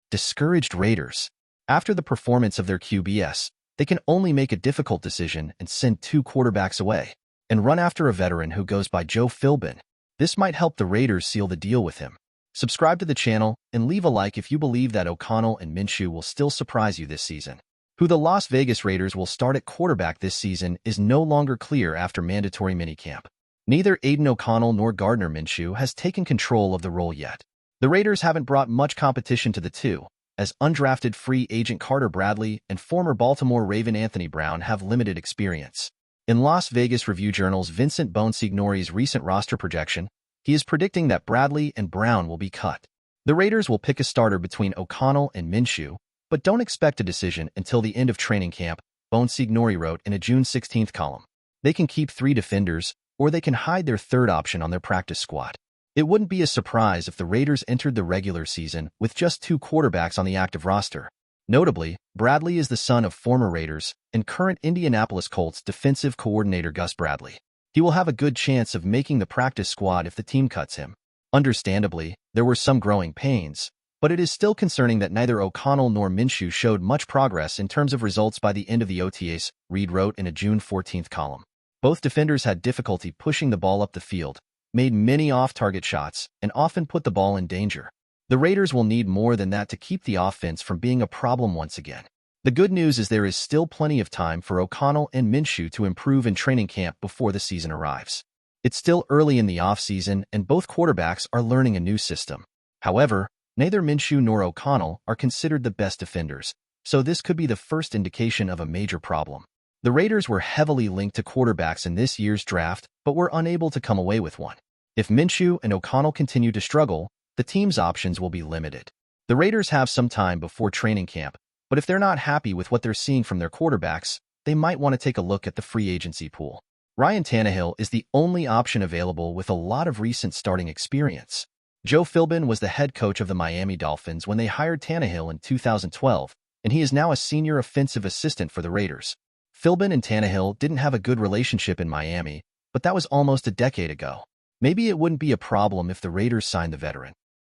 discouraged Raiders. After the performance of their QBs, they can only make a difficult decision and send two quarterbacks away and run after a veteran who goes by Joe Philbin. This might help the Raiders seal the deal with him. Subscribe to the channel and leave a like if you believe that O'Connell and Minshew will still surprise you this season. Who the Las Vegas Raiders will start at quarterback this season is no longer clear after mandatory minicamp. Neither Aiden O'Connell nor Gardner Minshew has taken control of the role yet. The Raiders haven't brought much competition to the two, as undrafted free agent Carter Bradley and former Baltimore Raven Anthony Brown have limited experience. In Las Vegas Review-Journal's Vincent Bonsignori's recent roster projection, he is predicting that Bradley and Brown will be cut. The Raiders will pick a starter between O'Connell and Minshew, but don't expect a decision until the end of training camp, Bonsignori wrote in a June 16th column. They can keep 3 defenders, or they can hide their third option on their practice squad. It wouldn't be a surprise if the Raiders entered the regular season with just 2 quarterbacks on the active roster. Notably, Bradley is the son of former Raiders and current Indianapolis Colts defensive coordinator Gus Bradley. He will have a good chance of making the practice squad if the team cuts him. Understandably, there were some growing pains, but it is still concerning that neither O'Connell nor Minshew showed much progress in terms of results by the end of the OTAs, Reed wrote in a June 14th column. Both defenders had difficulty pushing the ball up the field, made many off-target shots, and often put the ball in danger. The Raiders will need more than that to keep the offense from being a problem once again. The good news is there is still plenty of time for O'Connell and Minshew to improve in training camp before the season arrives. It's still early in the offseason, and both quarterbacks are learning a new system. However, neither Minshew nor O'Connell are considered the best defenders, so this could be the first indication of a major problem. The Raiders were heavily linked to quarterbacks in this year's draft, but were unable to come away with one. If Minshew and O'Connell continue to struggle, the team's options will be limited. The Raiders have some time before training camp, but if they're not happy with what they're seeing from their quarterbacks, they might want to take a look at the free agency pool. Ryan Tannehill is the only option available with a lot of recent starting experience. Joe Philbin was the head coach of the Miami Dolphins when they hired Tannehill in 2012, and he is now a senior offensive assistant for the Raiders. Philbin and Tannehill didn't have a good relationship in Miami, but that was almost a decade ago. Maybe it wouldn't be a problem if the Raiders signed the veteran.